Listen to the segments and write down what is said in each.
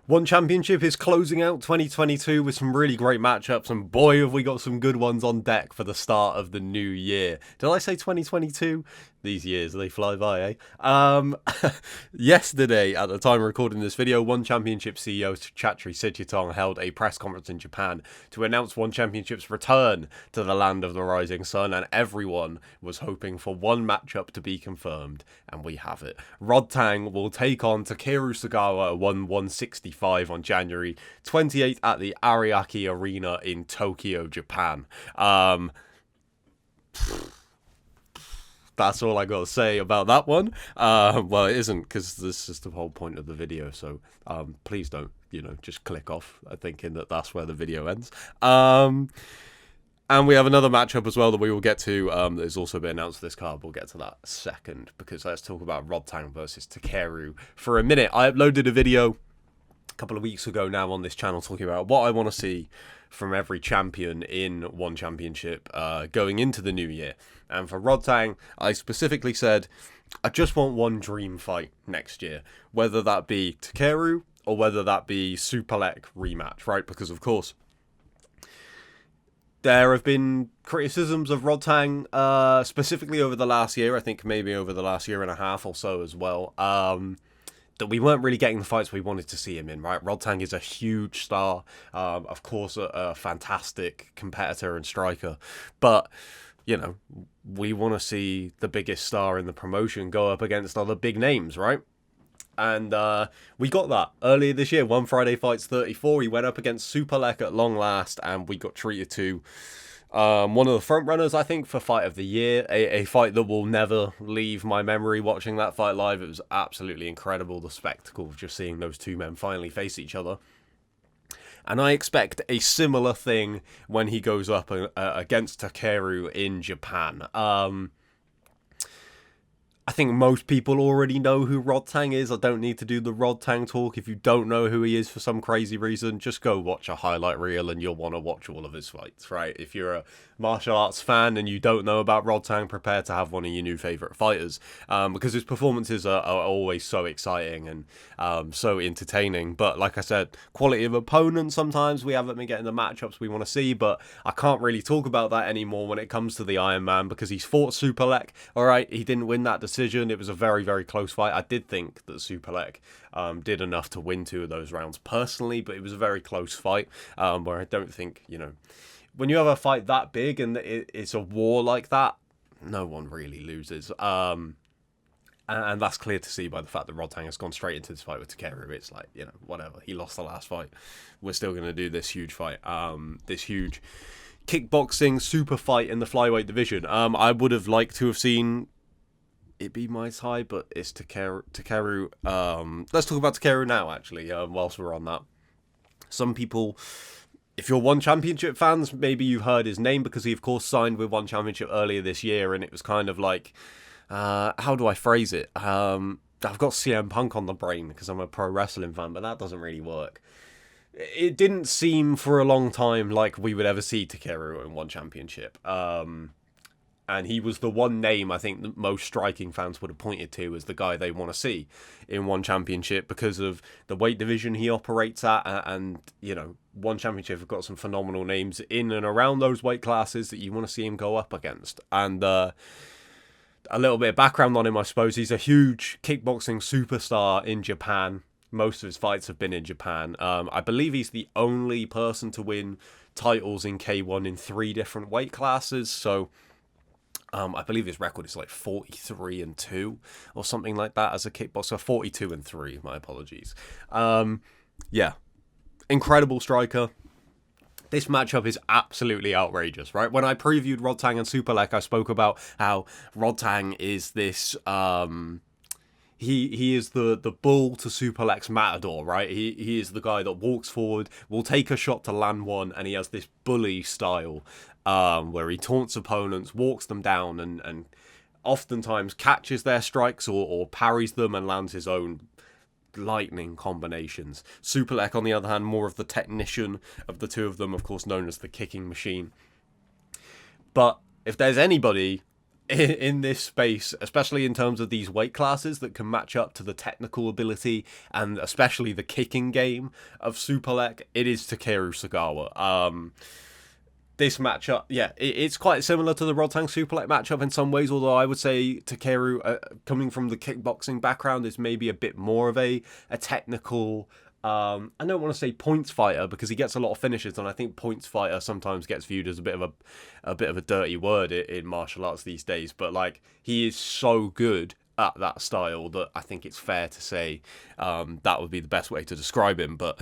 One Championship is closing out 2022 with some really great matchups, and boy, have we got some good ones on deck for the start of the new year. Did I say 2022? These years, they fly by, eh? Yesterday, at the time of recording this video, One Championship CEO Chatri Sijitong held a press conference in Japan to announce One Championship's return to the land of the rising sun, and everyone was hoping for one matchup to be confirmed, and we have it. Rodtang will take on Takeru Segawa at 165 on January 28th at the Ariake Arena in Tokyo, Japan. That's all I got to say about that one. Well, it isn't, because this is the whole point of the video, so please don't, just click off thinking that that's where the video ends. And we have another matchup as well that we will get to that has also been announced for this card. We'll get to that second, because let's talk about Rodtang versus Takeru for a minute. I uploaded a video a couple of weeks ago now on this channel talking about what I want to see from every champion in One Championship going into the new year. And for Rodtang, I specifically said, I just want one dream fight next year, whether that be Takeru or whether that be Superlek rematch, right? Because, of course, there have been criticisms of Rodtang, specifically over the last year, I think maybe over the last year and a half or so as well, that we weren't really getting the fights we wanted to see him in, right? Rodtang is a huge star, of course, a fantastic competitor and striker, but we want to see the biggest star in the promotion go up against other big names, right? And we got that earlier this year. One Friday Fights 34, he went up against Superlek at long last, and we got treated to one of the front runners, I think, for Fight of the Year. A fight that will never leave my memory watching that fight live. It was absolutely incredible, the spectacle of just seeing those two men finally face each other. And I expect a similar thing when he goes up against Takeru in Japan. I think most people already know who Rodtang is. I don't need to do the Rodtang talk. If you don't know who he is for some crazy reason, just go watch a highlight reel and you'll want to watch all of his fights, right? If you're a martial arts fan and you don't know about Rodtang, prepare to have one of your new favourite fighters, because his performances are always so exciting and so entertaining. But like I said, quality of opponent, sometimes we haven't been getting the matchups we want to see, but I can't really talk about that anymore when it comes to the Iron Man, because he's fought Superlek. Alright, he didn't win that decision. It was a very, very close fight. I did think that Superlek did enough to win 2 of those rounds personally, but it was a very close fight, where I don't think, when you have a fight that big and it's a war like that, no one really loses. And that's clear to see by the fact that Rodtang has gone straight into this fight with Takeru. It's like, whatever. He lost the last fight. We're still going to do this huge fight. This huge kickboxing super fight in the flyweight division. I would have liked to have seen it be Muay Thai, but it's Takeru. Let's talk about Takeru now, actually, whilst we're on that. Some people, if you're One Championship fans, maybe you've heard his name because he, of course, signed with One Championship earlier this year, and it was kind of like, how do I phrase it? I've got CM Punk on the brain because I'm a pro wrestling fan, but that doesn't really work. It didn't seem for a long time like we would ever see Takeru in One Championship. And he was the one name I think that most striking fans would have pointed to as the guy they want to see in One Championship because of the weight division he operates at. And One Championship have got some phenomenal names in and around those weight classes that you want to see him go up against. And a little bit of background on him, I suppose. He's a huge kickboxing superstar in Japan. Most of his fights have been in Japan. I believe he's the only person to win titles in K1 in 3 different weight classes. So I believe his record is like 43-2 or something like that as a kickboxer. 42-3, my apologies. Yeah, incredible striker. This matchup is absolutely outrageous, right? When I previewed Rodtang and Superlek, I spoke about how Rodtang is this he is the bull to Superlek's matador, right? He is the guy that walks forward, will take a shot to land one, and he has this bully style where he taunts opponents, walks them down, and oftentimes catches their strikes or parries them and lands his own lightning combinations. Superlek, on the other hand, more of the technician of the two of them, of course known as the kicking machine. But if there's anybody in this space, especially in terms of these weight classes that can match up to the technical ability and especially the kicking game of Superlek, it is Takeru Segawa. This matchup, yeah, it's quite similar to the Rodtang Superlek matchup in some ways, although I would say Takeru, coming from the kickboxing background, is maybe a bit more of a technical. I don't want to say points fighter because he gets a lot of finishes, and I think points fighter sometimes gets viewed as a bit of a dirty word in martial arts these days. But like, he is so good at that style that I think it's fair to say that would be the best way to describe him. But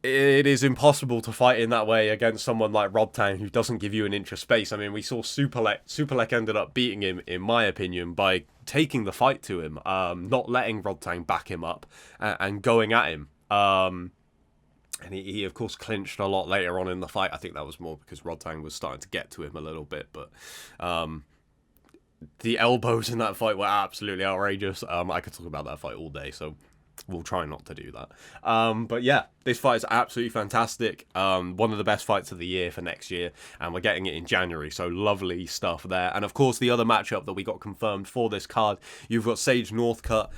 it is impossible to fight in that way against someone like Rodtang, who doesn't give you an inch of space. I mean, we saw Superlek ended up beating him, in my opinion, by taking the fight to him, not letting Rodtang back him up and going at him. And he, of course, clinched a lot later on in the fight. I think that was more because Rodtang was starting to get to him a little bit. But the elbows in that fight were absolutely outrageous. I could talk about that fight all day, so we'll try not to do that. But yeah, this fight is absolutely fantastic. One of the best fights of the year for next year, and we're getting it in January, so lovely stuff there. And of course, the other matchup that we got confirmed for this card, you've got Sage Northcutt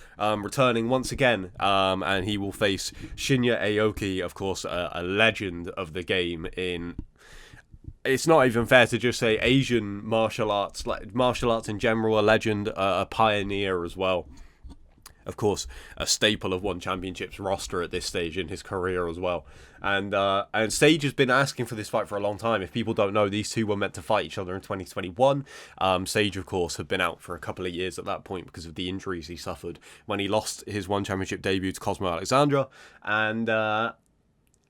returning once again, and he will face Shinya Aoki, of course, a legend of the game in... It's not even fair to just say Asian martial arts, like martial arts in general, a legend, a pioneer as well. Of course, a staple of One Championship's roster at this stage in his career as well. And Sage has been asking for this fight for a long time. If people don't know, these two were meant to fight each other in 2021. Sage, of course, had been out for a couple of years at that point because of the injuries he suffered when he lost his One Championship debut to Cosmo Alexandra.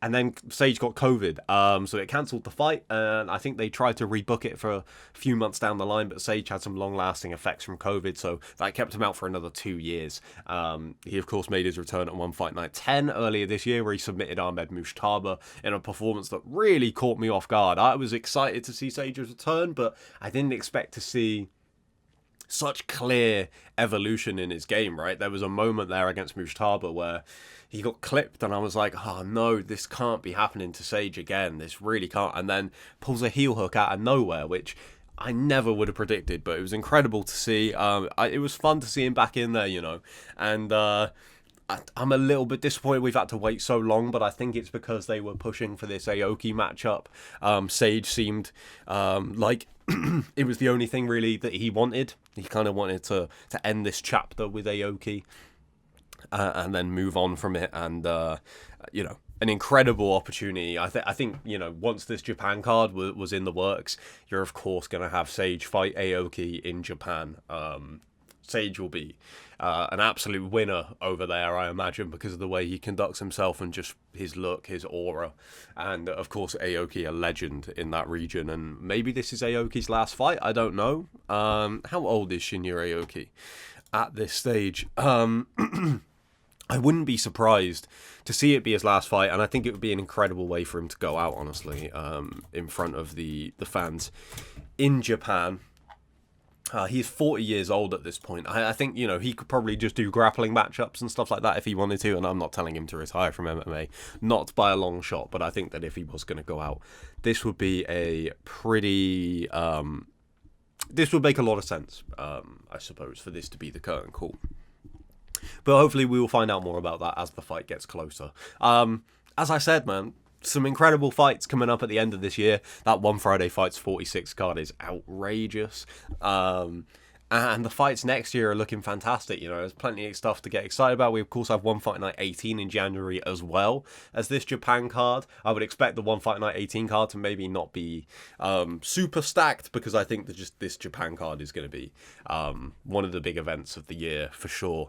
And then Sage got COVID, so it cancelled the fight, and I think they tried to rebook it for a few months down the line, but Sage had some long-lasting effects from COVID, so that kept him out for another 2 years. He, of course, made his return at One Fight Night 10 earlier this year, where he submitted Ahmed Mushtaba in a performance that really caught me off guard. I was excited to see Sage's return, but I didn't expect to see such clear evolution in his game, right? There was a moment there against Mushtaba where he got clipped and I was like, oh no, this can't be happening to Sage again. This really can't. And then pulls a heel hook out of nowhere, which I never would have predicted, but it was incredible to see. It was fun to see him back in there, you know. And I'm a little bit disappointed we've had to wait so long, but I think it's because they were pushing for this Aoki matchup. Sage seemed like it was the only thing really that he wanted. He kind of wanted to end this chapter with Aoki and then move on from it. And, you know, an incredible opportunity. I think, you know, once this Japan card was in the works, you're of course going to have Sage fight Aoki in Japan. Sage will be an absolute winner over there, I imagine, because of the way he conducts himself and just his look, his aura. And, of course, Aoki, a legend in that region. And maybe this is Aoki's last fight. I don't know. How old is Shinya Aoki at this stage? I wouldn't be surprised to see it be his last fight, and I think it would be an incredible way for him to go out, honestly, in front of the fans in Japan. He's 40 years old at this point. I think, you know, he could probably just do grappling matchups and stuff like that if he wanted to, and I'm not telling him to retire from MMA, not by a long shot, but I think that if he was going to go out, this would be a pretty... this would make a lot of sense, I suppose, for this to be the curtain call. But hopefully we will find out more about that as the fight gets closer. As I said, man, some incredible fights coming up at the end of this year. That One Friday Fights 46 card is outrageous. And the fights next year are looking fantastic. You know, there's plenty of stuff to get excited about. We, of course, have One Fight Night 18 in January as well as this Japan card. I would expect the One Fight Night 18 card to maybe not be super stacked, because I think that just this Japan card is going to be one of the big events of the year for sure.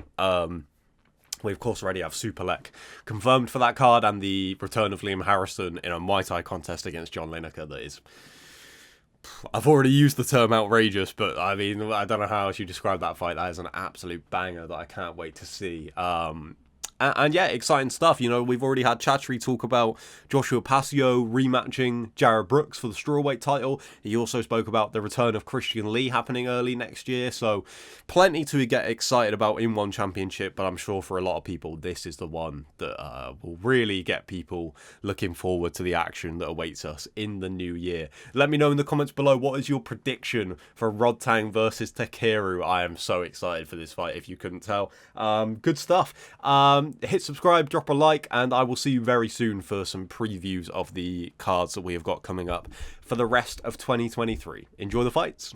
We, of course, already have Superlek confirmed for that card, and the return of Liam Harrison in a Muay Thai contest against John Lineker that is... I've already used the term outrageous, but I mean, I don't know how else you describe that fight. That is an absolute banger that I can't wait to see. And And yeah, exciting stuff. You know, we've already had Chatri talk about Joshua Pasio rematching Jared Brooks for the strawweight title. He also spoke about the return of Christian Lee happening early next year. So plenty to get excited about in one championship, but I'm sure for a lot of people, this is the one that will really get people looking forward to the action that awaits us in the new year. Let me know in the comments below, what is your prediction for Rodtang versus Takeru? I am so excited for this fight, if you couldn't tell. Good stuff. Hit subscribe, drop a like, and I will see you very soon for some previews of the cards that we have got coming up for the rest of 2023. Enjoy the fights.